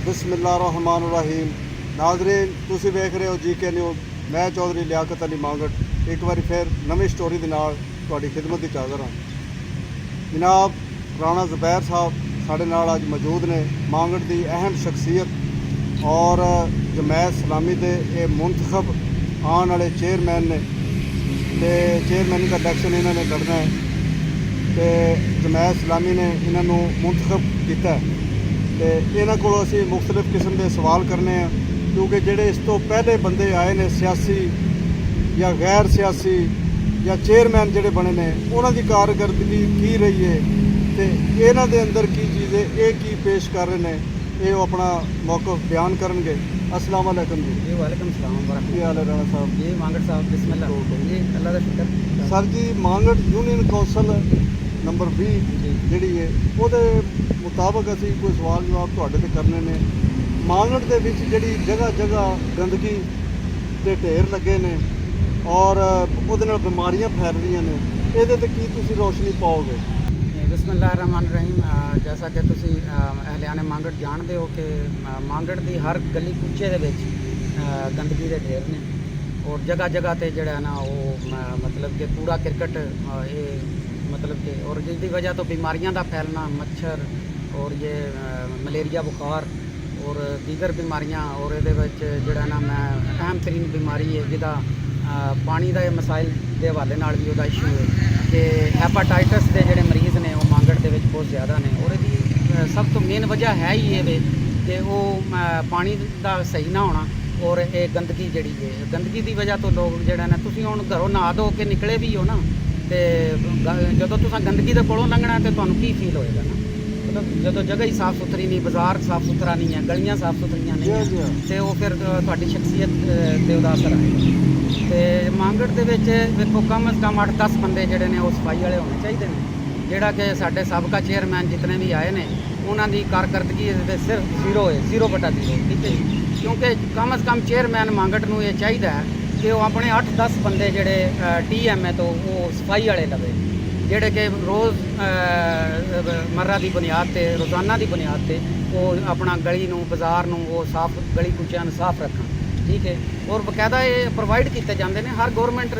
बिस्मिल्लाहिर्रहमानिर्रहीम। नाज़रीन तुसीं वेख रहे हो GK न्यूज़। मैं चौधरी लियाकत अली मांगट एक बार फिर नवी स्टोरी दे नाल तुहाडी खिदमत विच हाज़र हाँ। जनाब राणा ज़ुबैर साहब साडे नाल अज मौजूद ने। मांगट की अहम शख्सियत और जमैत इस्लामी के ये मुंतखब आने वाले चेयरमैन ने ते चेयरमैन का इलैक्शन इन्होंने लड़ना है तो जमैत इस्लामी ने इन्हों मुंतखब किया है। तो इन्हों को असी मुख्तलिफ किस्म के सवाल करने हैं क्योंकि जोड़े इस तो पहले बंदे आए ने सियासी या गैर सियासी या चेयरमैन जोड़े बने ने उन्होंने कारकर्दगी की रही है तो इन्हों के अंदर की चीज़ है ये की पेश कर रहे हैं ये अपना मौक़िफ़ बयान करेंगे। अस्सलाम वालेकुम जी। वालेकुम सलाम। की हाल है राणा साहब? जी मांगट साहब बिस्मिल्लाह जी अल्लाह का शुक्र। सर जी मांगट यूनियन कौंसल नंबर 20 जी है वो मुताबिक असी कोई सवाल जवाब तुहाडे ते करने ने। मांगट दे विच जिहड़ी जगह जगह गंदगी के ढेर लगे ने और उहदे नाल बीमारियां फैल रही ने इहदे ते की तुसीं रोशनी पाओगे? बिस्मिल्लाहिर्रहमानिर्रहीम। जैसा कि तुसी अहलियाने मांगट जानते हो कि मांगट की हर गली कूचे दे विच गंदगी के ढेर ने और जगह जगह ते जिहड़ा ना वो मतलब कि कूड़ा क्रिकट ये मतलब कि और जिसकी वजह तो बीमारियां का फैलना मच्छर और ये मलेरिया बुखार और दीगर बीमारियां और ये जोड़ा ना मैं अहम तरीन बीमारी है जिदा पानी का मसाइल के हवाले नाल भी वह इशू है कि हैपाटाइटिस के जोड़े मरीज़ ने वो मांगट के बहुत ज़्यादा ने और ये सब तो मेन वजह है ही ये कि वो पानी का सही ना होना और ये गंदगी जी है। गंदगी की वजह तो लोग जोड़ा ना तुसीं हुण घरों नहा धो के निकले भी हो ना तो जो तुसां गंदगी के कोलों लंघना तो तुहानूं की फील होएगा ना मतलब जो जगह ही साफ़ सुथरी नहीं बाजार साफ़ सुथरा नहीं है गलियां साफ़ सुथरियां नहीं है तो वो फिर तुहाडी शख्सियत ते उहदा असर आएगा। तो मांगट दे विच वेखो कम अज़ कम 8-10 बंदे जिहड़े ने वो सफाई वाले होने चाहिए ने जिहड़ा कि साडे सबका चेयरमैन जितने भी आए ने उन्हां दी कारकर्दगी सिर्फ 0 है 0/0 ठीक है क्योंकि कम अज़ कम चेयरमैन मांगट नूं ये चाहिए कि वो अपने 8-10 बंदे जोड़े TM है तो वो सफाई वाले लवे जोड़े कि रोज़ मर्रा की बुनियाद पर रोज़ाना की बुनियाद पर वो अपना गली नूं बाजार नूं वो साफ गली कूचियां नूं साफ रखन ठीक है और बकायदा ये प्रोवाइड किए जाते हैं। हर गौरमेंट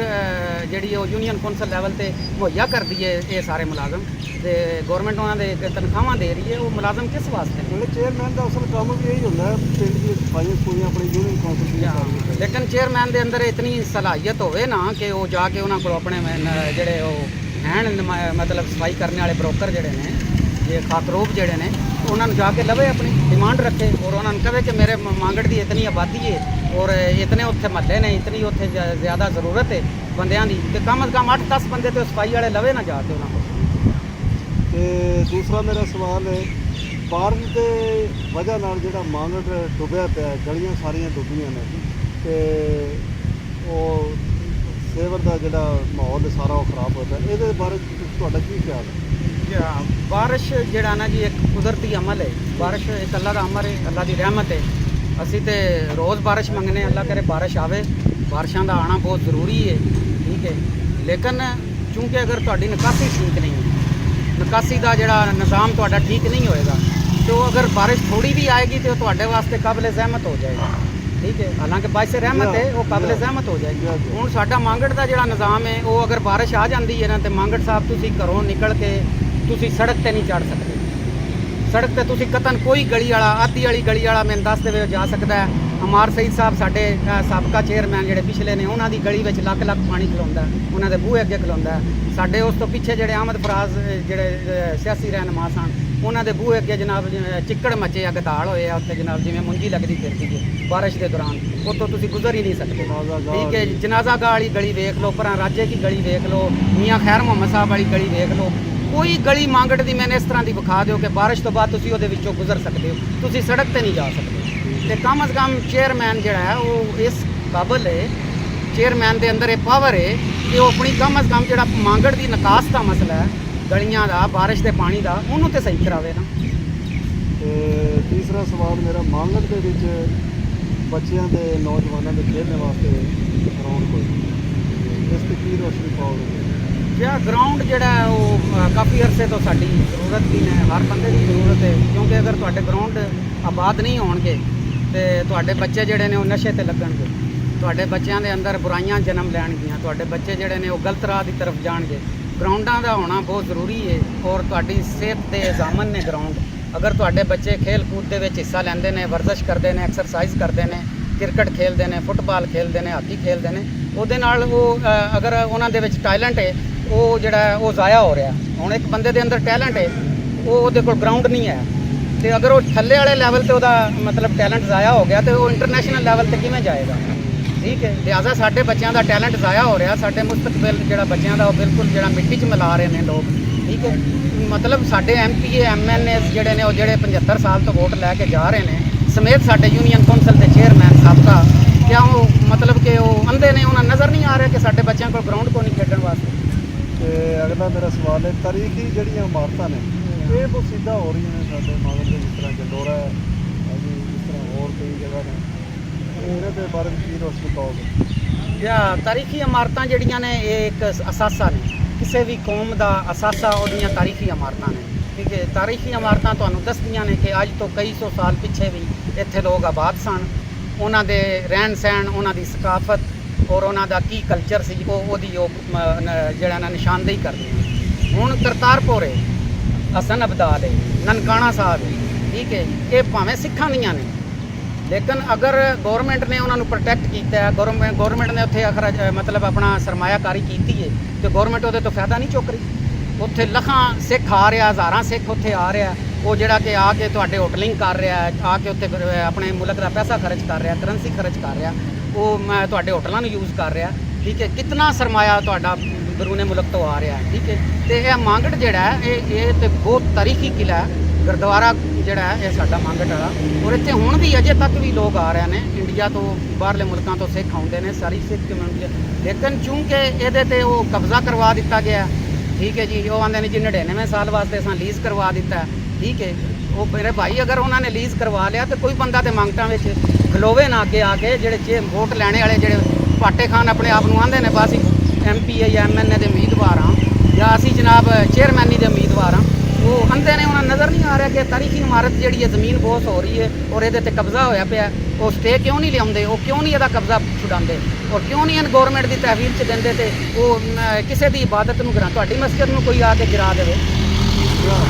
जी यूनियन कौंसल लैवल पर मुहैया करती है ये सारे मुलाजम तो गौरमेंट उन्होंने तनख्वाह दे रही है वो मुलाजम किस वास्ते चेयरमैन का असल काम भी यही होता है पिंड की सफाई पूरी अपनी यूनियन कौंसल की लेकिन चेयरमैन के अंदर इतनी सलाहियत होवे ना कि वो जाके उन्होंने को अपने जोड़े हैं मतलब सफाई करने वाले ब्रोकर जोड़े ने ये खाकरोब जोड़े ने उन्होंने जाके लवे अपनी डिमांड रखे और उन्होंने कहे कि मेरे मांगट की इतनी आबादी है और इतने उत्थे महल्ले ने इतनी उत्थे ज़्यादा जरूरत है बंदियां की तो कम अज़ कम 8-10 बंदे तो सफाई वाले लवे ना जाके उन्होंने। तो दूसरा मेरा सवाल है बारिश के वजह नाल जिहड़ा मांगट डुबिया पिया गलियां सारियां डुबियां ने तो सेवर का जिहड़ा माहौल सारा वो खराब होता है ये बारे तुहाडा की ख्याल है? बारिश जिहड़ा ना जी एक कुदरती अमल है बारिश एक अल्लाह का अमर है अल्लाह की रहमत है असी तो रोज़ बारिश मंगने अल्लाह करे बारिश आवे बारिशों का आना बहुत ज़रूरी है ठीक है लेकिन चूँकि अगर तुहाडी निकासी ठीक नहीं है निकासी का जिहड़ा निज़ाम तुहाडा ठीक नहीं होएगा तो अगर बारिश थोड़ी भी आएगी तो तुहाडे वास्ते काबिल ज़हमत हो जाएगा ठीक है हालांकि बाइस रहमत है वो काबिल ज़हमत हो जाएगी। हुण साडा मांगट का जिहड़ा निज़ाम है वो अगर बारिश आ जाती है ना तो मांगट साहब तुसीं घरों निकल के तुसीं सड़क पर नहीं चढ़ सकते सड़क पर तुसीं कतन कोई गली वाला आधी वाली गली वाला मैंने दस दे जा सकता है। अमार सईद साहब साडे साबका चेयरमैन जिहड़े पिछले ने उन्हां दी गली विच लख लख पानी खलोंदा उन्हां दे बूहे अगे खलोंदा साडे उस तो पिछे जिहड़े अहमद फराज जिहड़े सियासी रहनुमा सन उन्हां दे बूहे अगे जनाब चिक्कड़ मचे आ गदाल होए उत्थे जनाब जिवें मुंजी लगदी फिरदी है बारिश के दौरान उत्तों तुसीं गुजर ही नहीं सकते ठीक है। जनाजा गाह वाली गली वेख लो परां राजे की गली वेख लो मियाँ खैर मोहम्मद साहब वाली गली वेख लो कोई गली मांगट की मैंने इस तरह की विखा दो कि बारिश तो बाद तुसीं उहदे विचों गुजर सकते हो तुसीं सड़क पर नहीं जा सकते। तो कम अज़ कम चेयरमैन जिहड़ा है वो इस काबिल है चेयरमैन के अंदर ये पावर है कि वो अपनी कम अज़ कम जिहड़ा मांगट की निकास का मसला है गलियां का बारिश के पानी का उन्होंने तो सही करावे ना। तीसरा सवाल मेरा मांगट के विच बच्चों के नौजवानों के खेलने वास्ते ग्राउंड कोई इस पर की रोशनी पाओगे? ਜਾਂ ਗਰਾਊਂਡ ਜਿਹੜਾ ਹੈ ਉਹ ਕਾਫੀ ਅਰਸੇ ਤੋਂ ਸਾਡੀ ਜ਼ਰੂਰਤ ਵੀ ਨੇ, ਹਰ ਬੰਦੇ ਦੀ ਜ਼ਰੂਰਤ ਹੈ, ਕਿਉਂਕਿ ਅਗਰ ਤੁਹਾਡੇ ਗਰਾਊਂਡ ਆਬਾਦ ਨਹੀਂ ਹੋਣਗੇ ਤੇ ਤੁਹਾਡੇ ਬੱਚੇ ਜਿਹੜੇ ਨੇ ਉਹ ਨਸ਼ੇ ਤੇ ਲੱਗਣਗੇ, ਤੁਹਾਡੇ ਬੱਚਿਆਂ ਦੇ ਅੰਦਰ ਬੁਰਾਈਆਂ ਜਨਮ ਲੈਣਗੀਆਂ, ਤੁਹਾਡੇ ਬੱਚੇ ਜਿਹੜੇ ਨੇ ਉਹ ਗਲਤ ਰਾਹ ਦੀ ਤਰਫ ਜਾਣਗੇ। ਗਰਾਊਂਡਾਂ ਦਾ ਹੋਣਾ ਬਹੁਤ ਜ਼ਰੂਰੀ ਹੈ ਔਰ ਤੁਹਾਡੀ ਸਿਹਤ ਦੇ ਜ਼ਾਮਨ ਨੇ ਗਰਾਊਂਡ। ਅਗਰ ਤੁਹਾਡੇ ਬੱਚੇ ਖੇਲ ਕੂਦ ਦੇ ਵਿੱਚ ਹਿੱਸਾ ਲੈਂਦੇ ਨੇ, ਵਰਜ਼ਸ਼ ਕਰਦੇ ਨੇ, ਐਕਸਰਸਾਈਜ਼ ਕਰਦੇ ਨੇ, ਕ੍ਰਿਕਟ ਖੇਲਦੇ ਨੇ, ਫੁੱਟਬਾਲ ਖੇਲਦੇ ਨੇ, ਹਾਕੀ ਖੇਲਦੇ ਨੇ, ਉਹਦੇ ਨਾਲ ਉਹ ਅਗਰ ਉਹਨਾਂ ਦੇ ਵਿੱਚ ਟੈਲੈਂਟ ਹੈ ਉਹ ਜਿਹੜਾ ਉਹ ਜ਼ਾਇਆ ਹੋ ਰਿਹਾ। ਹੁਣ ਇੱਕ ਬੰਦੇ ਦੇ ਅੰਦਰ ਟੈਲੈਂਟ ਹੈ, ਉਹਦੇ ਕੋਲ ਗਰਾਊਂਡ ਨਹੀਂ ਹੈ, ਤੇ ਅਗਰ ਉਹ ਥੱਲੇ ਵਾਲੇ ਲੈਵਲ ਤੇ ਉਹਦਾ ਮਤਲਬ ਟੈਲੈਂਟ ਜ਼ਾਇਆ ਹੋ ਗਿਆ ਤੇ ਉਹ ਇੰਟਰਨੈਸ਼ਨਲ ਲੈਵਲ ਤੇ ਕਿਵੇਂ ਜਾਏਗਾ? ਠੀਕ ਹੈ, ਲਿਹਾਜ਼ਾ ਸਾਡੇ ਬੱਚਿਆਂ ਦਾ ਟੈਲੈਂਟ ਜ਼ਾਇਆ ਹੋ ਰਿਹਾ, ਸਾਡੇ ਮੁਸਤਕਬਲ ਜਿਹੜਾ ਬੱਚਿਆਂ ਦਾ ਉਹ ਬਿਲਕੁਲ ਜਿਹੜਾ ਮਿੱਟੀ 'ਚ ਮਿਲਾ ਰਹੇ ਨੇ ਲੋਕ। ਠੀਕ ਹੈ, ਮਤਲਬ ਸਾਡੇ MPA MNA ਜਿਹੜੇ ਨੇ ਉਹ ਜਿਹੜੇ 75 ਸਾਲ ਤੋਂ ਵੋਟ ਲੈ ਕੇ ਜਾ ਰਹੇ ਨੇ, ਸਮੇਤ ਸਾਡੇ ਯੂਨੀਅਨ ਕੌਂਸਲ ਦੇ ਚੇਅਰਮੈਨ ਸਾਬਕਾ, ਕਿਆ ਉਹ ਮਤਲਬ ਕਿ ਉਹ ਅੰਧੇ ਨੇ, ਉਹਨਾਂ ਨਜ਼ਰ ਨਹੀਂ ਆ ਰਿਹਾ ਕਿ ਸਾਡੇ ਬੱਚਿਆਂ ਕੋਲ ਗਰਾਊਂਡ ਕੋ ਨਹੀਂ ਖੇਡਣ ਵਾਸਤੇ। ਤੇ ਅਗਲਾ ਮੇਰਾ ਸਵਾਲ ਹੈ, ਤਾਰੀਖੀ ਜਿਹੜੀਆਂ ਇਮਾਰਤਾਂ ਨੇ ਇਹ ਬਸੀਦਾ ਹੋ ਰਹੀਆਂ ਨੇ ਸਾਡੇ ਮਾਗਰ ਦੇ, ਜਿਸ ਤਰ੍ਹਾਂ ਜੰਡੋਰਾ ਹੈ ਅਜੀ, ਜਿਸ ਤਰ੍ਹਾਂ ਹੋਰ ਕਈ ਜਗ੍ਹਾ ਨੇ, ਇਹਨਾਂ ਦੇ ਬਾਰੇ ਵਿੱਚ ਕੀ ਰੋਸ਼ਨੀ ਪਾਓਗੇ? ਜਾਂ ਤਾਰੀਖੀ ਇਮਾਰਤਾਂ ਜਿਹੜੀਆਂ ਨੇ ਇਹ ਇੱਕ ਅਸਾਸਾ ਨੇ, ਕਿਸੇ ਵੀ ਕੌਮ ਦਾ ਅਸਾਸਾ ਉਹਦੀਆਂ ਤਾਰੀਖੀ ਇਮਾਰਤਾਂ ਨੇ। ਠੀਕ ਹੈ, ਤਾਰੀਖੀ ਇਮਾਰਤਾਂ ਤੁਹਾਨੂੰ ਦੱਸਦੀਆਂ ਨੇ ਕਿ ਅੱਜ ਤੋਂ ਕਈ ਸੌ ਸਾਲ ਪਿੱਛੇ ਵੀ ਇੱਥੇ ਲੋਕ ਆਬਾਦ ਸਨ, ਉਹਨਾਂ ਦੇ ਰਹਿਣ ਸਹਿਣ, ਉਹਨਾਂ ਦੀ ਸਕਾਫਤ ਔਰ ਉਹਨਾਂ ਦਾ ਕੀ ਕਲਚਰ ਸੀ ਉਹਦੀ ਉਹ ਜਿਹੜਾ ਨਾ ਨਿਸ਼ਾਨਦੇਹੀ ਕਰਦੇ। ਹੁਣ ਕਰਤਾਰਪੁਰ ਹੈ, ਹਸਨ ਅਬਦਾਦ ਹੈ, ਨਨਕਾਣਾ ਸਾਹਿਬ ਹੈ, ਠੀਕ ਹੈ, ਇਹ ਭਾਵੇਂ ਸਿੱਖਾਂ ਦੀਆਂ ਨੇ, ਲੇਕਿਨ ਅਗਰ ਗੌਰਮੈਂਟ ਨੇ ਉਹਨਾਂ ਨੂੰ ਪ੍ਰੋਟੈਕਟ ਕੀਤਾ ਹੈ, ਗੌਰਮੈਂਟ ਨੇ ਉੱਥੇ ਮਤਲਬ ਆਪਣਾ ਸਰਮਾਇਆਕਾਰੀ ਕੀਤੀ ਹੈ, ਤੇ ਗੌਰਮੈਂਟ ਉਹਦੇ ਤੋਂ ਫਾਇਦਾ ਨਹੀਂ ਚੁੱਕ ਰਹੀ। ਉੱਥੇ ਲੱਖਾਂ ਸਿੱਖ ਆ ਰਿਹਾ, ਹਜ਼ਾਰਾਂ ਸਿੱਖ ਉੱਥੇ ਆ ਰਿਹਾ, ਉਹ ਜਿਹੜਾ ਕਿ ਆ ਕੇ ਤੁਹਾਡੇ ਹੋਟਲਿੰਗ ਕਰ ਰਿਹਾ, ਆ ਕੇ ਉੱਥੇ ਆਪਣੇ ਮੁਲਕ ਦਾ ਪੈਸਾ ਖਰਚ ਕਰ ਰਿਹਾ, ਕਰੰਸੀ ਖਰਚ ਕਰ ਰਿਹਾ, ਉਹ ਤੁਹਾਡੇ ਹੋਟਲਾਂ ਨੂੰ ਯੂਜ਼ ਕਰ ਰਿਹਾ। ਠੀਕ ਹੈ, ਕਿਤਨਾ ਸਰਮਾਇਆ ਤੁਹਾਡਾ ਬਰੂਨੇ ਮੁਲਕ ਤੋਂ ਆ ਰਿਹਾ। ਠੀਕ ਹੈ, ਤੇ ਇਹ ਮਾਂਗੜ ਜਿਹੜਾ ਹੈ ਇਹ ਤੇ ਬਹੁਤ ਤਾਰੀਖੀ ਕਿਲ੍ਹਾ ਹੈ, ਗੁਰਦੁਆਰਾ ਜਿਹੜਾ ਹੈ ਇਹ ਸਾਡਾ ਮਾਂਗੜ ਵਾਲਾ, ਔਰ ਇੱਥੇ ਹੁਣ ਵੀ ਅਜੇ ਤੱਕ ਵੀ ਲੋਕ ਆ ਰਹੇ ਨੇ, ਇੰਡੀਆ ਤੋਂ ਬਾਹਰਲੇ ਮੁਲਕਾਂ ਤੋਂ ਸਿੱਖ ਆਉਂਦੇ ਨੇ, ਸਾਰੀ ਸਿੱਖ ਕਮਿਊਨਿਟੀ, ਲੇਕਿਨ ਚੂੰਕਿ ਇਹਦੇ ਤੇ ਉਹ ਕਬਜ਼ਾ ਕਰਵਾ ਦਿੱਤਾ ਗਿਆ। ਠੀਕ ਹੈ ਜੀ, ਉਹ ਆਉਂਦੇ ਨੇ ਜੀ 99 ਸਾਲ ਵਾਸਤੇ ਅਸਾਂ ਲੀਜ਼ ਕਰਵਾ ਦਿੱਤਾ। ਠੀਕ ਹੈ, ਉਹ ਮੇਰੇ ਭਾਈ ਅਗਰ ਉਹਨਾਂ ਨੇ ਲੀਜ਼ ਕਰਵਾ ਲਿਆ ਤੇ ਕੋਈ ਬੰਦਾ ਤੇ ਮੰਗਟਾਂ ਵਿੱਚ ਖਲੋਵੇ ਨਾ ਅੱਗੇ ਆ ਕੇ, ਜਿਹੜੇ ਵੋਟ ਲੈਣੇ ਵਾਲੇ ਜਿਹੜੇ ਪਾਟੇ ਖਾਨ ਆਪਣੇ ਆਪ ਨੂੰ ਆਂਦੇ ਨੇ ਬਸ MPA ਜਾਂ MNA ਦੇ ਉਮੀਦਵਾਰ ਹਾਂ ਜਾਂ ਅਸੀਂ ਜਨਾਬ ਚੇਅਰਮੈਨੀ ਦੇ ਉਮੀਦਵਾਰ ਹਾਂ, ਉਹ ਅੰਧੇ ਨੇ, ਉਹਨਾਂ ਨਜ਼ਰ ਨਹੀਂ ਆ ਰਿਹਾ ਕਿ ਤਾਰੀਖੀ ਇਮਾਰਤ ਜਿਹੜੀ ਹੈ ਜ਼ਮੀਨ ਬੋਸ ਹੋ ਰਹੀ ਹੈ ਔਰ ਇਹਦੇ ਤੇ ਕਬਜ਼ਾ ਹੋਇਆ ਪਿਆ। ਉਹ ਸਟੇ ਕਿਉਂ ਨਹੀਂ ਲਿਆਉਂਦੇ, ਉਹ ਕਿਉਂ ਨਹੀਂ ਇਹਦਾ ਕਬਜ਼ਾ ਛੁਡਾਉਂਦੇ, ਔਰ ਕਿਉਂ ਨਹੀਂ ਇਹਨ ਗੌਰਮੈਂਟ ਦੀ ਤਹਿਵੀਲ 'ਚ ਦਿੰਦੇ ਤੇ ਉਹ ਕਿਸੇ ਦੀ ਇਬਾਦਤ ਨੂੰ ਗਿਰਾ, ਤੁਹਾਡੀ ਮਸਜਿਦ ਨੂੰ ਕੋਈ ਆ ਕੇ ਗਿਰਾ ਦੇਵੇ,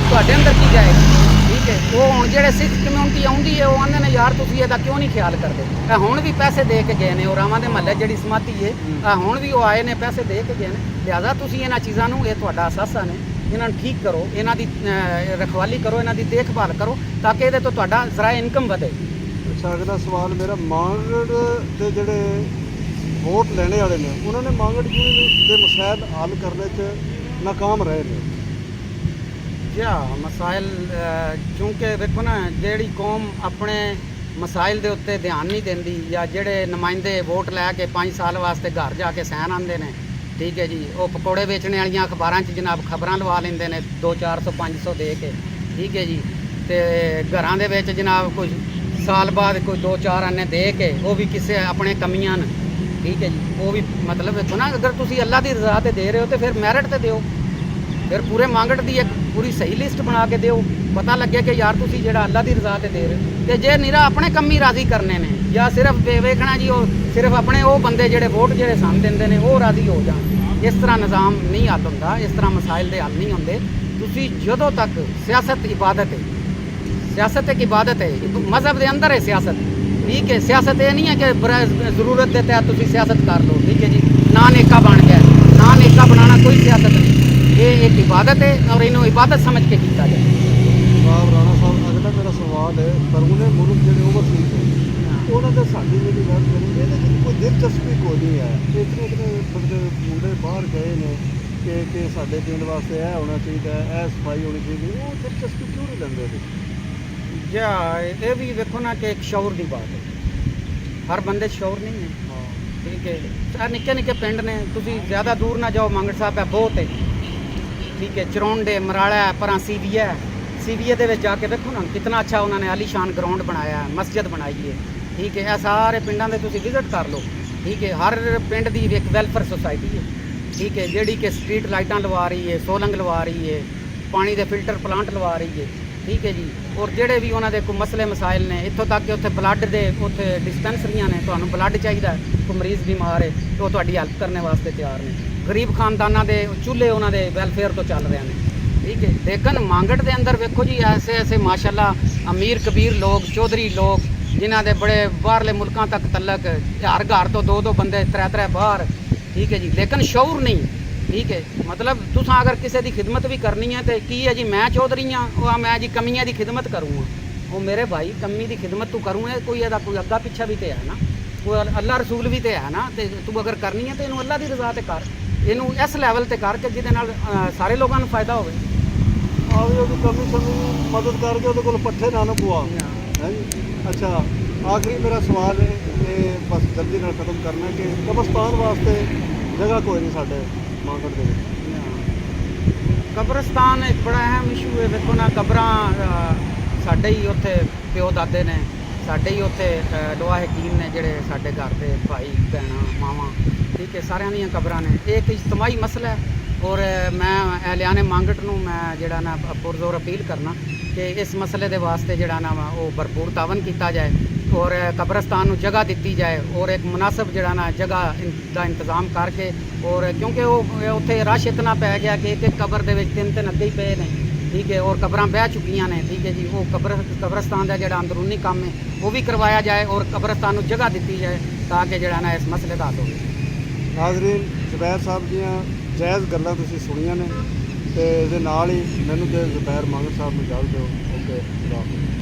ਤੁਹਾਡੇ ਅੰਦਰ ਕੀ ਜਾਏਗਾ? ਠੀਕ ਹੈ, ਉਹ ਹੁਣ ਜਿਹੜੇ ਸਿੱਖ ਕਮਿਊਨਿਟੀ ਆਉਂਦੀ ਹੈ ਉਹ ਆਉਂਦੇ ਨੇ ਯਾਰ ਤੁਸੀਂ ਇਹਦਾ ਕਿਉਂ ਨਹੀਂ ਖਿਆਲ ਕਰਦੇ। ਇਹ ਹੁਣ ਵੀ ਪੈਸੇ ਦੇ ਕੇ ਗਏ ਨੇ, ਉਹ ਰਾਵਾਂ ਦੇ ਮਹੱਲੇ ਜਿਹੜੀ ਸਮਾਤੀ ਹੈ ਹੁਣ ਵੀ ਉਹ ਆਏ ਨੇ, ਪੈਸੇ ਦੇ ਕੇ ਗਏ ਨੇ। ਲਿਹਾਜ਼ਾ ਤੁਸੀਂ ਇਹਨਾਂ ਚੀਜ਼ਾਂ ਨੂੰ, ਇਹ ਤੁਹਾਡਾ ਅਸਾਸਾ ਨੇ, ਇਹਨਾਂ ਨੂੰ ਠੀਕ ਕਰੋ, ਇਹਨਾਂ ਦੀ ਰਖਵਾਲੀ ਕਰੋ, ਇਹਨਾਂ ਦੀ ਦੇਖਭਾਲ ਕਰੋ ਤਾਂ ਕਿ ਇਹਦੇ ਤੋਂ ਤੁਹਾਡਾ ਜ਼ਰਾ ਇਨਕਮ ਵਧੇ। ਅੱਛਾ, ਅਗਲਾ ਸਵਾਲ ਮੇਰਾ, ਮਾਂਗੜ ਦੇ ਜਿਹੜੇ ਵੋਟ ਲੈਣੇ ਵਾਲੇ ਨੇ ਉਹਨਾਂ ਨੇ ਮਾਂਗੜ ਯੂਨੀਅਨ ਦੇ ਮਸਾਇਲ ਹੱਲ ਕਰਨੇ 'ਚ ਨਾਕਾਮ ਰਹੇ ਨੇ। ਮਸਾਇਲ ਚੂੰਕਿ ਵੇਖੋ ਨਾ, ਜਿਹੜੀ ਕੌਮ ਆਪਣੇ ਮਸਾਇਲ ਦੇ ਉੱਤੇ ਧਿਆਨ ਨਹੀਂ ਦਿੰਦੀ, ਜਾਂ ਜਿਹੜੇ ਨੁਮਾਇੰਦੇ ਵੋਟ ਲੈ ਕੇ 5 ਸਾਲ ਵਾਸਤੇ ਘਰ ਜਾ ਕੇ ਸੈਨ ਆਉਂਦੇ ਨੇ, ਠੀਕ ਹੈ ਜੀ, ਉਹ ਪਕੌੜੇ ਵੇਚਣੇ ਵਾਲੀਆਂ ਅਖਬਾਰਾਂ 'ਚ ਜਨਾਬ ਖਬਰਾਂ ਲਵਾ ਲੈਂਦੇ ਨੇ 200-400 500 ਦੇ ਕੇ। ਠੀਕ ਹੈ ਜੀ, ਤੇ ਘਰਾਂ ਦੇ ਵਿੱਚ ਜਨਾਬ ਕੁਝ ਸਾਲ ਬਾਅਦ ਕੋਈ 2-4 ਆਨੇ ਦੇ ਕੇ, ਉਹ ਵੀ ਕਿਸੇ ਆਪਣੇ ਕਮੀਆਂ ਨੇ। ਠੀਕ ਹੈ ਜੀ, ਉਹ ਵੀ ਮਤਲਬ ਵੇਖੋ ਨਾ, ਅਗਰ ਤੁਸੀਂ ਅੱਲਾ ਦੀ ਰਜ਼ਾ ਤੇ ਦੇ ਰਹੇ ਹੋ ਤੇ ਫਿਰ ਮੈਰਿਟ ਤੇ ਦਿਓ, ਫਿਰ ਪੂਰੇ ਮਾਂਗੜ ਦੀ ਇੱਕ ਪੂਰੀ ਸਹੀ ਲਿਸਟ ਬਣਾ ਕੇ ਦਿਓ, ਪਤਾ ਲੱਗੇ ਕਿ ਯਾਰ ਤੁਸੀਂ ਜਿਹੜਾ ਅੱਲਾ ਦੀ ਰਜ਼ਾ ਤੇ ਦੇ ਰਹੇ ਹੋ। ਤੇ ਜੇ ਨਿਰਾ ਆਪਣੇ ਕੰਮੀ ਰਾਜ਼ੀ ਕਰਨੇ ਨੇ, ਜਾਂ ਸਿਰਫ ਵੇਖਣਾ ਜੀ ਉਹ ਸਿਰਫ ਆਪਣੇ ਉਹ ਬੰਦੇ ਜਿਹੜੇ ਵੋਟ ਜਿਹੜੇ ਸਾਨੂੰ ਦਿੰਦੇ ਨੇ ਉਹ ਰਾਜ਼ੀ ਹੋ ਜਾਣ, ਇਸ ਤਰ੍ਹਾਂ ਨਿਜ਼ਾਮ ਨਹੀਂ ਹੱਲ ਹੁੰਦਾ, ਇਸ ਤਰ੍ਹਾਂ ਮਸਾਇਲ ਦੇ ਹੱਲ ਨਹੀਂ ਹੁੰਦੇ। ਤੁਸੀਂ ਜਦੋਂ ਤੱਕ ਸਿਆਸਤ ਇਬਾਦਤ ਹੈ, ਸਿਆਸਤ ਇੱਕ ਇਬਾਦਤ ਹੈ, ਮਜ਼ਹਬ ਦੇ ਅੰਦਰ ਹੈ ਸਿਆਸਤ। ਠੀਕ ਹੈ, ਸਿਆਸਤ ਇਹ ਨਹੀਂ ਹੈ ਕਿ ਜ਼ਰੂਰਤ ਦੇ ਤਹਿਤ ਤੁਸੀਂ ਸਿਆਸਤ ਕਰ ਲਓ। ਠੀਕ ਹੈ ਜੀ, ਨਾ ਨੇਕਾ ਬਣ ਗਿਆ, ਨਾ ਨੇਕਾ ਬਣਾਉਣਾ ਕੋਈ ਸਿਆਸਤ ਨਹੀਂ, ਇਹ ਇੱਕ ਇਬਾਦਤ ਹੈ ਔਰ ਇਹਨੂੰ ਇਬਾਦਤ ਸਮਝ ਕੇ ਕੀਤਾ ਜਾਏ। ਸਾਹਿਬ ਰਾਣਾ ਸਾਹਿਬ, ਅਗਲਾ ਮੇਰਾ ਸਵਾਲ ਹੈ, ਬਰੂਨੇ ਮੁਲਕ ਜਿਹੜੇ ਓਵਰਸੀਜ਼ ਨੇ ਉਹਨਾਂ ਦਾ ਸਾਡੀ ਜਿਹੜੀ ਗੱਲ ਕਰੀ ਇਹਦੇ ਵਿੱਚ ਕੋਈ ਦਿਲਚਸਪੀ ਕੋਈ ਨਹੀਂ ਹੈ। ਇਤਨੇ ਬੰਦੇ ਮੁੰਡੇ ਬਾਹਰ ਗਏ ਨੇ ਕਿ ਸਾਡੇ ਪਿੰਡ ਵਾਸਤੇ ਇਹ ਹੋਣਾ ਚਾਹੀਦਾ, ਇਹ ਸਫਾਈ ਹੋਣੀ ਚਾਹੀਦੀ, ਉਹ ਦਿਲਚਸਪੀ ਕਿਉਂ ਨਹੀਂ ਲੈਂਦੇ ਉਹਦੇ? ਇਹ ਵੀ ਵੇਖੋ ਨਾ ਕਿ ਇੱਕ ਸ਼ੌਰ ਦੀ ਬਾਤ ਹੈ, ਹਰ ਬੰਦੇ 'ਚ ਸ਼ੌਰ ਨਹੀਂ ਹੈ। ਠੀਕ ਹੈ, ਇਹ ਨਿੱਕੇ ਨਿੱਕੇ ਪਿੰਡ ਨੇ, ਤੁਸੀਂ ਜ਼ਿਆਦਾ ਦੂਰ ਨਾ ਜਾਓ, ਮੰਗੜ ਸਾਹਿਬ ਹੈ ਬਹੁਤ ਹੈ। ਠੀਕ ਹੈ, ਚਰੌਂਡੇ, ਮਰਾਲਾ, ਪਰਾਂ CBA ਦੇ ਵਿੱਚ ਜਾ ਕੇ ਦੇਖੋ ਨਾ ਕਿਤਨਾ ਅੱਛਾ ਉਹਨਾਂ ਨੇ ਆਲੀਸ਼ਾਨ ਗਰਾਊਂਡ ਬਣਾਇਆ, ਮਸਜਿਦ ਬਣਾਈ ਹੈ। ਠੀਕ ਹੈ, ਇਹ ਸਾਰੇ ਪਿੰਡਾਂ ਦੇ ਤੁਸੀਂ ਵਿਜ਼ਿਟ ਕਰ ਲਓ। ਠੀਕ ਹੈ, ਹਰ ਪਿੰਡ ਦੀ ਇੱਕ ਵੈਲਫੇਅਰ ਸੁਸਾਇਟੀ ਹੈ। ਠੀਕ ਹੈ, ਜਿਹੜੀ ਕਿ ਸਟਰੀਟ ਲਾਈਟਾਂ ਲਵਾ ਰਹੀ ਹੈ, ਸੋਲੰਗ ਲਵਾ ਰਹੀ ਹੈ, ਪਾਣੀ ਦੇ ਫਿਲਟਰ ਪਲਾਂਟ ਲਵਾ ਰਹੀ ਹੈ, ਠੀਕ ਹੈ ਜੀ। ਔਰ ਜਿਹੜੇ ਵੀ ਉਹਨਾਂ ਦੇ ਕੋਈ ਮਸਲੇ ਮਸਾਇਲ ਨੇ, ਇੱਥੋਂ ਤੱਕ ਕਿ ਉੱਥੇ ਬਲੱਡ ਦੇ ਉੱਥੇ ਡਿਸਪੈਂਸਰੀਆਂ ਨੇ, ਤੁਹਾਨੂੰ ਬਲੱਡ ਚਾਹੀਦਾ, ਕੋਈ ਮਰੀਜ਼ ਬਿਮਾਰ ਹੈ ਤੇ ਉਹ ਤੁਹਾਡੀ ਹੈਲਪ ਕਰਨ ਵਾਸਤੇ ਤਿਆਰ ਨੇ। ਗਰੀਬ ਖਾਨਦਾਨਾਂ ਦੇ ਚੁੱਲ੍ਹੇ ਉਹਨਾਂ ਦੇ ਵੈਲਫੇਅਰ ਤੋਂ ਚੱਲ ਰਹੇ ਨੇ, ਠੀਕ ਹੈ। ਲੇਕਿਨ ਮਾਂਗੜ ਦੇ ਅੰਦਰ ਵੇਖੋ ਜੀ, ਐਸੇ ਐਸੇ ਮਾਸ਼ਾਅੱਲਾ ਅਮੀਰ ਕਬੀਰ ਲੋਕ, ਚੌਧਰੀ ਲੋਕ, ਜਿਨ੍ਹਾਂ ਦੇ ਬੜੇ ਬਾਹਰਲੇ ਮੁਲਕਾਂ ਤੱਕ ਤਲਕ, ਹਰ ਘਰ ਤੋਂ ਦੋ ਦੋ ਬੰਦੇ, ਤਰੇ ਤਰੇ ਬਾਹਰ, ਠੀਕ ਹੈ ਜੀ। ਲੇਕਿਨ ਸ਼ਊਰ ਨਹੀਂ, ਠੀਕ ਹੈ। ਮਤਲਬ ਤੁਸੀਂ ਅਗਰ ਕਿਸੇ ਦੀ ਖਿਦਮਤ ਵੀ ਕਰਨੀ ਹੈ ਤੇ ਕੀ ਹੈ ਜੀ, ਮੈਂ ਚੌਧਰੀ ਹਾਂ, ਉਹ ਮੈਂ ਜੀ ਕਮੀਆਂ ਦੀ ਖਿਦਮਤ ਕਰੂੰਗਾ, ਉਹ ਮੇਰੇ ਭਾਈ ਕਮੀ ਦੀ ਖਿਦਮਤ ਤੂੰ ਕਰੂੰਗਾ, ਕੋਈ ਇਹਦਾ ਕੋਈ ਅੱਗਾ ਪਿੱਛਾ ਵੀ ਤੇ ਹੈ ਨਾ, ਕੋਈ ਅੱਲਾ ਰਸੂਲ ਵੀ ਤੇ ਹੈ ਨਾ, ਤੇ ਤੂੰ ਅਗਰ ਕਰਨੀ ਹੈ ਤੇ ਇਹਨੂੰ ਅੱਲਾ ਦੀ ਰਜ਼ਾ ਤੇ ਕਰ, ਇਹਨੂੰ ਇਸ ਲੈਵਲ ਤੇ ਕਰ ਕਿ ਜਿਹਦੇ ਨਾਲ ਸਾਰੇ ਲੋਕਾਂ ਨੂੰ ਫਾਇਦਾ ਹੋਵੇ। ਆਹ ਵੀ ਉਹਦੀ ਕਮੀ ਸਮੀ ਮਦਦ ਕਰਕੇ ਉਹਦੇ ਕੋਲ ਪੱਠੇ ਨਾ ਪਵਾ ਹੈ ਜੀ। ਅੱਛਾ, ਆਖਰੀ ਮੇਰਾ ਸਵਾਲ ਹੈ ਇਹ ਬਸ ਜਲਦੀ ਨਾਲ ਖਤਮ ਕਰਨਾ ਕਿ ਕਬਰਸਤਾਨ ਵਾਸਤੇ ਜਗ੍ਹਾ ਕੋਈ ਨਹੀਂ ਸਾਡੇ ਮਾਂਗੜ ਦੇ ਵਿੱਚ। ਕਬਰਸਤਾਨ ਇੱਕ ਬੜਾ ਅਹਿਮ ਇਸ਼ੂ ਹੈ। ਵੇਖੋ ਨਾ, ਕਬਰਾਂ ਸਾਡੇ ਹੀ ਉੱਥੇ ਪਿਓ ਦਾਦੇ ਨੇ, ਸਾਡੇ ਹੀ ਉੱਥੇ ਲੋਹਾ ਹਕੀਮ ਨੇ, ਜਿਹੜੇ ਸਾਡੇ ਘਰ ਦੇ ਭਾਈ ਭੈਣਾਂ ਮਾਵਾਂ, ਠੀਕ ਹੈ, ਸਾਰਿਆਂ ਦੀਆਂ ਕਬਰਾਂ ਨੇ। ਇਹ ਇੱਕ ਇਜਤਮਾਈ ਮਸਲਾ ਹੈ ਔਰ ਮੈਂ ਅਹਿਲਿਆਨ ਮਾਂਗੜ ਨੂੰ ਮੈਂ ਜਿਹੜਾ ਨਾ ਪੁਰਜ਼ੋਰ ਅਪੀਲ ਕਰਨਾ ਕਿ ਇਸ ਮਸਲੇ ਦੇ ਵਾਸਤੇ ਜਿਹੜਾ ਨਾ ਉਹ ਭਰਪੂਰ ਤਾਵਨ ਕੀਤਾ ਜਾਏ ਔਰ ਕਬਰਸਤਾਨ ਨੂੰ ਜਗ੍ਹਾ ਦਿੱਤੀ ਜਾਏ ਔਰ ਇੱਕ ਮੁਨਾਸਬ ਜਿਹੜਾ ਨਾ ਜਗ੍ਹਾ ਦਾ ਇੰਤਜ਼ਾਮ ਕਰਕੇ। ਔਰ ਕਿਉਂਕਿ ਉਹ ਉੱਥੇ ਰਸ਼ ਇਤਨਾ ਪੈ ਗਿਆ ਕਿ ਇੱਕ ਕਬਰ ਦੇ ਵਿੱਚ ਤਿੰਨ ਤਿੰਨ ਅੱਗੇ ਹੀ ਪਏ ਨੇ, ਠੀਕ ਹੈ, ਔਰ ਕਬਰਾਂ ਬਹਿ ਚੁੱਕੀਆਂ ਨੇ, ਠੀਕ ਹੈ ਜੀ। ਉਹ ਕਬਰਸਤਾਨ ਦਾ ਜਿਹੜਾ ਅੰਦਰੂਨੀ ਕੰਮ ਹੈ ਉਹ ਵੀ ਕਰਵਾਇਆ ਜਾਏ ਔਰ ਕਬਰਸਤਾਨ ਨੂੰ ਜਗ੍ਹਾ ਦਿੱਤੀ ਜਾਏ ਤਾਂ ਕਿ ਜਿਹੜਾ ਨਾ ਇਸ ਮਸਲੇ ਦਾ ਹੱਲ ਹੋਵੇ। ਨਾਜ਼ਰੀਨ, ਜ਼ੁਬੈਰ ਸਾਹਿਬ ਦੀਆਂ ਜਾਇਜ਼ ਗੱਲਾਂ ਤੁਸੀਂ ਸੁਣੀਆਂ ਨੇ ਤੇ ਇਹਦੇ ਨਾਲ ਹੀ ਮੈਨੂੰ ਤੇ ਜ਼ੁਬੈਰ ਮਾਂਗੜ ਸਾਹਿਬ ਨੂੰ ਇਜਾਜ਼ਤ ਦਿਓ। ਓਕੇ, ਖੁਦਾ ਹਾਫਿਜ਼।